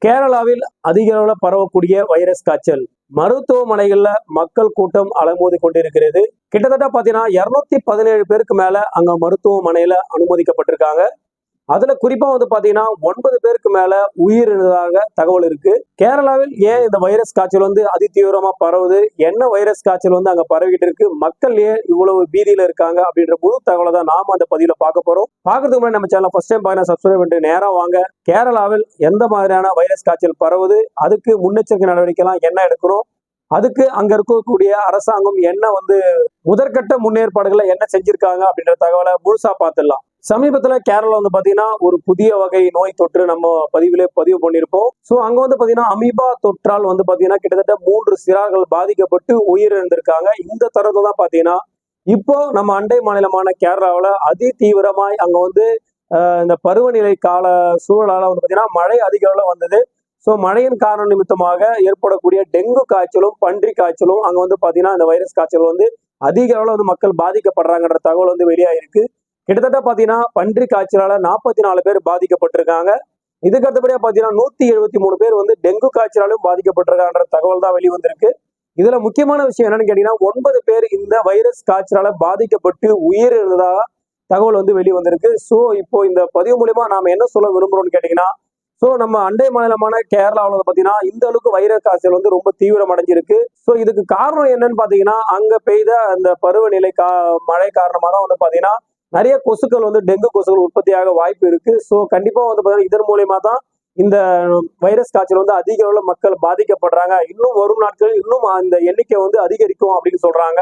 கேரளாவில் அதிக அளவில் பரவக்கூடிய வைரஸ் காய்ச்சல் மருத்துவமனைகள்ல மக்கள் கூட்டம் அலமோதி கொண்டிருக்கிறது. கிட்டத்தட்ட பாத்தீங்கன்னா 217 பேருக்கு மேல அங்க மருத்துவமனையில அனுமதிக்கப்பட்டிருக்காங்க. அதுல குறிப்பா பாத்தீங்கன்னா 9 பேருக்கு மேல உயிரிழந்ததாக தகவல் இருக்கு. கேரளாவில் ஏன் இந்த வைரஸ் காய்ச்சல் அதிதீவிரமா பரவுது, என்ன வைரஸ் காய்ச்சல் அங்க பரவிட்டு இருக்கு, மக்கள் ஏன் இவ்வளவு பீதியில இருக்காங்க அப்படின்ற முழு தகவலை தான் நாம அந்த பதிவுல பார்க்க போறோம். பாக்குறதுக்கு முன்னாடி நம்ம சேனல் ஃபர்ஸ்ட் டைம் பாருங்க, சப்ஸ்கிரைப் பண்ணிட்டு நேரா வாங்க. கேரளாவில் எந்த மாதிரியான வைரஸ் காய்ச்சல் பரவுது, அதுக்கு முன்னெச்சரிக்கை நடவடிக்கைலாம் என்ன எடுக்கணும், அதுக்கு அங்க இருக்கக்கூடிய அரசாங்கம் என்ன முதற்கட்ட முன்னேற்பாடுகளை என்ன செஞ்சிருக்காங்க அப்படின்ற தகவலை முழுசா பார்த்துடலாம். சமீபத்துல கேரளா பாத்தீங்கன்னா ஒரு புதிய வகை நோய் தொற்று நம்ம பதிவு பண்ணிருப்போம். சோ அங்க பாத்தீங்கன்னா அமீபா தொற்றால் பாத்தீங்கன்னா கிட்டத்தட்ட 3 சிறார்கள் பாதிக்கப்பட்டு உயிரிழந்திருக்காங்க. இந்த தருணம் தான் பாத்தீங்கன்னா இப்போ நம்ம அண்டை மாநிலமான கேரளாவில அதி தீவிரமாய் அங்க இந்த பருவநிலை கால சூழலால பாத்தீங்கன்னா மழை அதிக அளவுல வந்தது. ஸோ மழையின் காரணம் நிமித்தமாக ஏற்படக்கூடிய டெங்கு காய்ச்சலும் பன்றி காய்ச்சலும் அங்க பாத்தீங்கன்னா இந்த வைரஸ் காய்ச்சல் அதிக அளவுல மக்கள் பாதிக்கப்படுறாங்கன்ற தகவல் வெளியாயிருக்கு. கிட்டத்தட்ட பாத்தீங்கன்னா பன்றி காய்ச்சலால 44 பேர் பாதிக்கப்பட்டிருக்காங்க. இதுக்கு அடுத்தபடியா பாத்தீங்கன்னா 173 பேர் டெங்கு காய்ச்சலாலும் பாதிக்கப்பட்டிருக்காங்கன்ற தகவல் தான் வெளிவந்திருக்கு. இதுல முக்கியமான விஷயம் என்னன்னு கேட்டீங்கன்னா 9 பேர் இந்த வைரஸ் காய்ச்சலால பாதிக்கப்பட்டு உயிரிழந்ததாக தகவல் வெளிவந்திருக்கு. ஸோ இப்போ இந்த பதிவு மூலியமா நாம என்ன சொல்ல விரும்புறோம்னு கேட்டீங்கன்னா, ஸோ நம்ம அண்டை மாநிலமான கேரளாவில் பாத்தீங்கன்னா இந்த அளவுக்கு வைரஸ் காய்ச்சல் ரொம்ப தீவிரம் அடைஞ்சிருக்கு. ஸோ இதுக்கு காரணம் என்னன்னு பாத்தீங்கன்னா அங்க பெய்த அந்த பருவநிலை மழை காரணமா தான் பாத்தீங்கன்னா நிறைய கொசுக்கள் டெங்கு கொசுக்கள் உற்பத்தியாக வாய்ப்பு இருக்கு. ஸோ கண்டிப்பா பாத்தீங்கன்னா இதன் மூலியமா தான் இந்த வைரஸ் காய்ச்சல் அதிக அளவுல மக்கள் பாதிக்கப்படுறாங்க. இன்னும் வரும் நாட்களில் இன்னும் இந்த எண்ணிக்கை அதிகரிக்கும் அப்படின்னு சொல்றாங்க.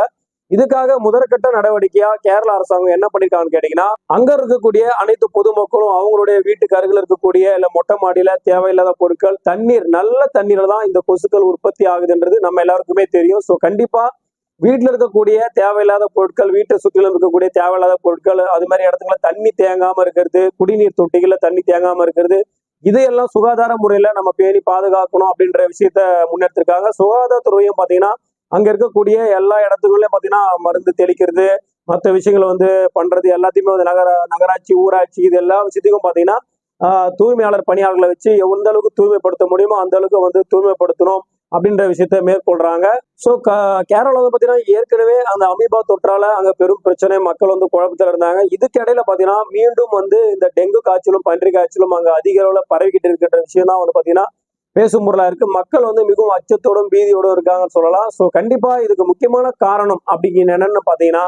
இதுக்காக முதற்கட்ட நடவடிக்கையா கேரளா அரசாங்கம் என்ன பண்ணிருக்காங்கன்னு கேட்டீங்கன்னா, அங்க இருக்கக்கூடிய அனைத்து பொதுமக்களும் அவங்களுடைய வீட்டுக்கு அருகில் இருக்கக்கூடிய இல்ல மொட்டை மாடியில தேவையில்லாத பொருட்கள், தண்ணீர், நல்ல தண்ணீர்ல தான் இந்த கொசுக்கள் உற்பத்தி ஆகுதுன்றது நம்ம எல்லாருக்குமே தெரியும். ஸோ கண்டிப்பா வீட்டுல இருக்கக்கூடிய தேவையில்லாத பொருட்கள், வீட்டை சுற்றிலும் இருக்கக்கூடிய தேவையில்லாத பொருட்கள், அது மாதிரி இடத்துல தண்ணி தேங்காம இருக்கிறது, குடிநீர் தொட்டிகள்ல தண்ணி தேங்காம இருக்கிறது, இதையெல்லாம் சுகாதார முறையில நம்ம பேணி பாதுகாக்கணும் அப்படின்ற விஷயத்த முன்னெடுத்திருக்காங்க. சுகாதாரத்துறையும் பாத்தீங்கன்னா அங்க இருக்கக்கூடிய எல்லா இடத்துக்குள்ளயும் பாத்தீங்கன்னா மருந்து தெளிக்கிறது, மற்ற விஷயங்கள் பண்றது எல்லாத்தையுமே நகராட்சி, ஊராட்சி இது எல்லா விஷயத்துக்கும் பாத்தீங்கன்னா தூய்மையாளர் பணியாளர்களை வச்சு எந்த அளவுக்கு தூய்மைப்படுத்த முடியுமோ அந்த அளவுக்கு தூய்மைப்படுத்தணும் அப்படின்ற விஷயத்த மேற்கொள்றாங்க. ஸோ கேரளாவில் பாத்தீங்கன்னா ஏற்கனவே அந்த அமீபா தொற்றால அங்க பெரும் பிரச்சனை, மக்கள் குழப்பத்துல இருந்தாங்க. இதுக்கு இடையில பாத்தீங்கன்னா மீண்டும் இந்த டெங்கு காய்ச்சலும் பன்றி காய்ச்சலும் அங்க அதிக அளவுல பரவிக்கிட்டு இருக்கின்ற விஷயம் தான் பாத்தீங்கன்னா பேசும் பொருளா இருக்கு. மக்கள் மிகவும் அச்சத்தோடும் பீதியோடும் இருக்காங்கன்னு சொல்லலாம். ஸோ கண்டிப்பா இதுக்கு முக்கியமான காரணம் அப்படிங்கிற என்னன்னு பாத்தீங்கன்னா,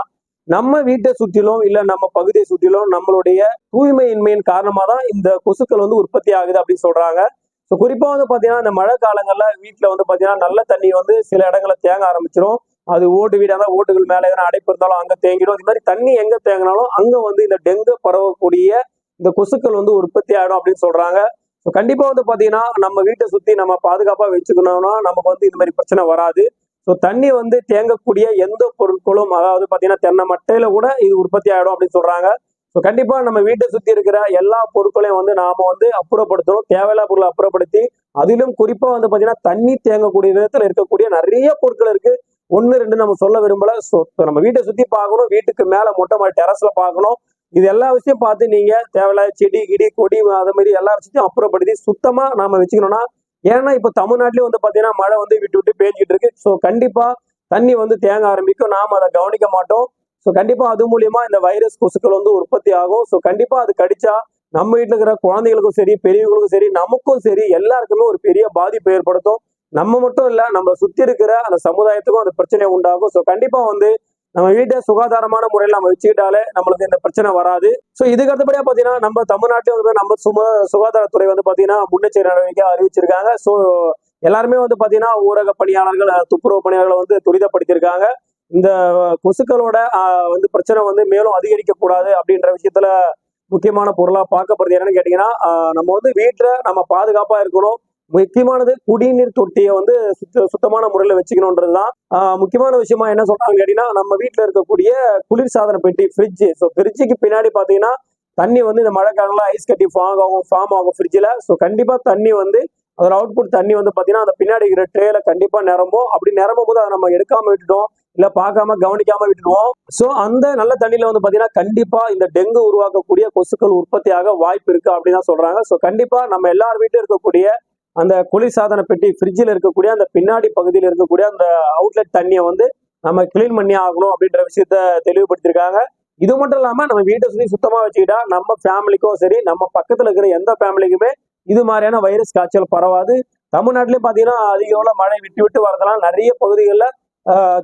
நம்ம வீட்டை சுற்றிலும் இல்ல நம்ம பகுதியை சுற்றிலும் நம்மளுடைய தூய்மையின்மையின் காரணமா தான் இந்த கொசுக்கள் உற்பத்தி ஆகுது அப்படின்னு சொல்றாங்க. ஸோ குறிப்பா பாத்தீங்கன்னா இந்த மழை காலங்கள்ல வீட்டுல பாத்தீங்கன்னா நல்ல தண்ணி சில இடங்களை தேங்க ஆரம்பிச்சிடும். அது ஓட்டு வீடா தான், ஓட்டுகள் மேல எதனா அடைப்பு இருந்தாலும் அங்க தேங்கிடும். இது மாதிரி தண்ணி எங்க தேங்கினாலும் அங்க இந்த டெங்கு பரவக்கூடிய இந்த கொசுக்கள் உற்பத்தி ஆயிடும் அப்படின்னு சொல்றாங்க. கண்டிப்பா பாத்தீங்கன்னா நம்ம வீட்டை சுத்தி நம்ம பாதுகாப்பா வச்சுக்கணும்னா நமக்கு இந்த மாதிரி பிரச்சனை வராது. ஸோ தண்ணி தேங்கக்கூடிய எந்த பொருட்களும், அதாவது பாத்தீங்கன்னா தென்னை மட்டையில கூட இது உற்பத்தி ஆயிடும் அப்படின்னு சொல்றாங்க. ஸோ கண்டிப்பா நம்ம வீட்டை சுத்தி இருக்கிற எல்லா பொருட்களையும் நாம அப்புறப்படுத்தணும். தேவையில்லா பொருளை அப்புறப்படுத்தி, அதிலும் குறிப்பா பாத்தீங்கன்னா தண்ணி தேங்கக்கூடிய விதத்துல இருக்கக்கூடிய நிறைய பொருட்கள் இருக்கு. 1, 2 நம்ம சொல்ல விரும்பல. ஸோ நம்ம வீட்டை சுத்தி பார்க்கணும், வீட்டுக்கு மேல மொட்டை மாடி டெரஸ்ல பார்க்கணும். இது எல்லா விஷயம் பார்த்து நீங்க தேவையில்லாத செடி கிடி கொடி அது மாதிரி எல்லா விஷயத்தையும் அப்புறப்படுத்தி சுத்தமா நாம வச்சுக்கணும்னா, ஏன்னா இப்ப தமிழ்நாட்டிலேயே பாத்தீங்கன்னா மழை விட்டு விட்டு பேஞ்சிட்டு இருக்கு. ஸோ கண்டிப்பா தண்ணி தேங்க ஆரம்பிக்கும், நாம அதை கவனிக்க மாட்டோம். ஸோ கண்டிப்பா அது மூலியமா இந்த வைரஸ் கொசுக்கள் உற்பத்தி ஆகும். ஸோ கண்டிப்பா அது கடிச்சா நம்ம வீட்டுல இருக்கிற குழந்தைகளுக்கும் சரி, பெரியவங்களுக்கும் சரி, நமக்கும் சரி, எல்லாருக்குமே ஒரு பெரிய பாதிப்பு ஏற்படுத்தும். நம்ம மட்டும் இல்ல, நம்ம சுத்தி இருக்கிற அந்த சமுதாயத்துக்கும் அந்த பிரச்சனை உண்டாகும். ஸோ கண்டிப்பா நம்ம வீட்டை சுகாதாரமான முறையில் நம்ம வச்சுக்கிட்டாலே நம்மளுக்கு இந்த பிரச்சனை வராது. ஸோ இதுக்கு அடுத்தபடியா பாத்தீங்கன்னா நம்ம தமிழ்நாட்டிலே நம்ம சுகாதாரத்துறை பாத்தீங்கன்னா முன்னெச்சரிக்கை நடவடிக்கை அறிவிச்சிருக்காங்க. ஸோ எல்லாருமே பாத்தீங்கன்னா ஊரக பணியாளர்கள், துப்புரவு பணியாளர்களை துரிதப்படுத்தியிருக்காங்க. இந்த கொசுக்களோட பிரச்சனை மேலும் அதிகரிக்க கூடாது அப்படின்ற விஷயத்துல முக்கியமான பொருளா பார்க்கப்படுறது என்னன்னு கேட்டீங்கன்னா, நம்ம வீட்டுல நம்ம பாதுகாப்பா இருக்கணும். முக்கியமானது குடிநீர் தொட்டியை சுத்தமான முறையில வச்சுக்கணும்ன்றதுதான் முக்கியமான விஷயமா. என்ன சொல்றாங்க கேட்டீங்கன்னா, நம்ம வீட்டுல இருக்கக்கூடிய குளிர்சாதன பெட்டி, ஃப்ரிட்ஜ். ஸோ ஃப்ரிட்ஜுக்கு பின்னாடி பாத்தீங்கன்னா தண்ணி இந்த மழை காலங்கள்ல ஐஸ் கட்டி ஃபார்ம் ஆகும் ஃப்ரிட்ஜில். ஸோ கண்டிப்பா தண்ணி அதோட அவுட்புட் தண்ணி பாத்தீங்கன்னா அந்த பின்னாடி இருக்கிற ட்ரேல கண்டிப்பா நிரம்பும். அப்படி நிரம்பும் போது அதை நம்ம எடுக்காம விட்டுட்டோம், இல்ல பார்க்காம கவனிக்காம விட்டுடுவோம். சோ அந்த நல்ல தண்ணியில பாத்தீங்கன்னா கண்டிப்பா இந்த டெங்கு உருவாக்கக்கூடிய கொசுக்கள் உற்பத்தியாக வாய்ப்பு இருக்கு அப்படின்னு தான் சொல்றாங்க. சோ கண்டிப்பா நம்ம எல்லார் வீட்டிலும் இருக்கக்கூடிய அந்த குளிர்சாதன பெட்டி ஃப்ரிட்ஜில் இருக்கக்கூடிய அந்த பின்னாடி பகுதியில் இருக்கக்கூடிய அந்த அவுட்லெட் தண்ணியை வந்து நம்ம கிளீன் பண்ணி ஆகணும் அப்படின்ற விஷயத்த தெளிவுபடுத்திருக்காங்க. இது மட்டும் இல்லாம நம்ம வீட்டை சுற்றி சுத்தமா வச்சுக்கிட்டா நம்ம ஃபேமிலிக்கும் சரி, நம்ம பக்கத்துல இருக்கிற எந்த ஃபேமிலிக்குமே இது மாதிரியான வைரஸ் காய்ச்சல் பரவாது. தமிழ்நாட்டிலேயே பாத்தீங்கன்னா அதிக அளவுல மழை விட்டு விட்டு வரதுனால நிறைய பகுதிகளில்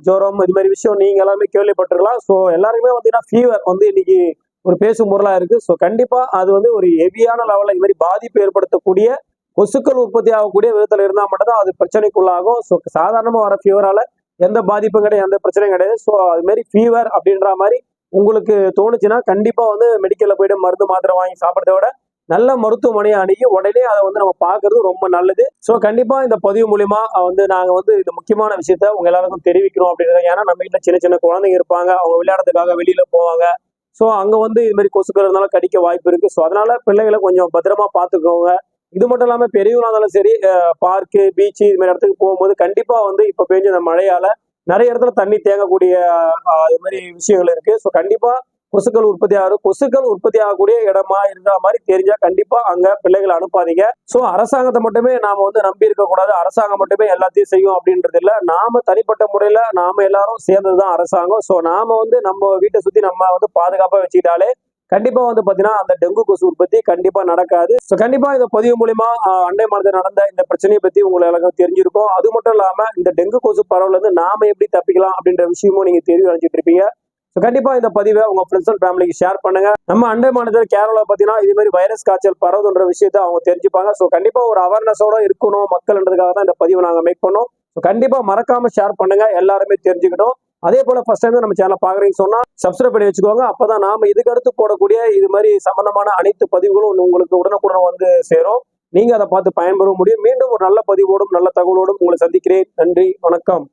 ஜுரம் இது மாதிரி விஷயம் நீங்க எல்லாமே கேள்விப்பட்டிருக்கலாம். ஸோ எல்லாருக்குமே பார்த்தீங்கன்னா ஃபீவர் வந்து இன்னைக்கு ஒரு பேசும் பொருளா இருக்கு. ஸோ கண்டிப்பா அது வந்து ஒரு ஹெவியான லெவலில் இது மாதிரி பாதிப்பு ஏற்படுத்தக்கூடிய கொசுக்கள் உற்பத்தி ஆகக்கூடிய விதத்துல இருந்தால் மட்டும்தான் அது பிரச்சனைக்குள்ளாகும். ஸோ சாதாரணமா வர ஃபீவரால எந்த பாதிப்பும் கிடையாது, எந்த பிரச்சனையும் கிடையாது. ஸோ அது மாதிரி ஃபீவர் அப்படின்ற மாதிரி உங்களுக்கு தோணுச்சுன்னா கண்டிப்பா வந்து மெடிக்கல்ல போயிட்டு மருந்து மாத்திரை வாங்கி சாப்பிட்றத விட நல்ல மருத்துவமனையை அணுகி உடனே அதை வந்து நம்ம பார்க்கறது ரொம்ப நல்லது. ஸோ கண்டிப்பா இந்த பதிவு மூலியமா வந்து நாங்க வந்து இந்த முக்கியமான விஷயத்த உங்க எல்லாருக்கும் தெரிவிக்கிறோம் அப்படின்றது. ஏன்னா நம்ம வீட்டுல சின்ன சின்ன குழந்தைங்க இருப்பாங்க, அவங்க விளையாடுறதுக்காக வெளியில போவாங்க. ஸோ அங்க வந்து இது மாதிரி கொசுக்கள் இருந்தாலும் கடிக்க வாய்ப்பு இருக்கு. ஸோ அதனால பிள்ளைகளை கொஞ்சம் பத்திரமா பார்த்துக்கோங்க. இது மட்டும் இல்லாம பெரியவங்களா இருந்தாலும் சரி, பார்க்கு பீச்சு இது மாதிரி இடத்துக்கு போகும்போது கண்டிப்பா வந்து இப்ப பெஞ்ச இந்த மழையால நிறைய இடத்துல தண்ணி தேங்கக்கூடிய இது மாதிரி விஷயங்கள் இருக்கு. ஸோ கண்டிப்பா கொசுக்கள் உற்பத்தி ஆகக்கூடிய இடமா இருக்கிற மாதிரி தெரிஞ்சா கண்டிப்பா அங்க பிள்ளைகளை அனுப்பாதீங்க. ஸோ அரசாங்கத்தை மட்டுமே நாம வந்து நம்பி இருக்க கூடாது, அரசாங்கம் மட்டுமே எல்லாத்தையும் செய்யும் அப்படின்றது இல்ல. நாம தனிப்பட்ட முறையில நாம எல்லாரும் சேர்ந்ததுதான் அரசாங்கம். ஸோ நாம வந்து நம்ம வீட்டை சுத்தி நம்ம வந்து பாதுகாப்பா வச்சுக்கிட்டாலே கண்டிப்பா வந்து பாத்தீங்கன்னா அந்த டெங்கு கொசு உற்பத்தி கண்டிப்பா நடக்காது. ஸோ கண்டிப்பா இந்த பதிவு மூலியமா அண்டை மாநிலத்தில் நடந்த இந்த பிரச்சனையை பத்தி உங்களுக்கு எல்லாருக்கும் தெரிஞ்சிருக்கும். அது மட்டும் இல்லாம இந்த டெங்கு கொசு பரவல இருந்து நாம எப்படி தப்பிக்கலாம் அப்படின்ற விஷயமும் நீங்க தெரிவு அடைஞ்சிட்டு இருப்பீங்க. ஸோ கண்டிப்பா இந்த பதிவை உங்க ஃப்ரெண்ட்ஸ் அண்ட் ஃபேமிலிக்கு ஷேர் பண்ணுங்க. நம்ம அண்டை மாநிலத்தில் கேரளா பாத்தீங்கன்னா இது மாதிரி வைரஸ் காய்ச்சல் பரவுதுன்ற விஷயத்த அவங்க தெரிஞ்சுப்பாங்க. ஸோ கண்டிப்பா ஒரு அவேர்னஸோட இருக்கணும் மக்கள்ன்றதுக்காக தான் இந்த பதிவை நாங்க மேக் பண்ணோம். ஸோ கண்டிப்பா மறக்காம ஷேர் பண்ணுங்க, எல்லாருமே தெரிஞ்சுக்கிட்டோம். அதே போல ஃபர்ஸ்ட் டைம் நம்ம சேனல் பாக்குறீங்கன்னு சொன்னா சப்ஸ்கிரைப் பண்ணி வச்சுக்கோங்க. அப்பதான் நாம இதுக்கு அடுத்து போடக்கூடிய இது மாதிரி சம்பந்தமான அனைத்து பதிவுகளும் உங்களுக்கு உடனுக்குடன் வந்து சேரும். நீங்க அதை பார்த்து பயன்பெற முடியும். மீண்டும் ஒரு நல்ல பதிவோடும் நல்ல தகவலோடும் உங்களை சந்திக்கிறேன். நன்றி, வணக்கம்.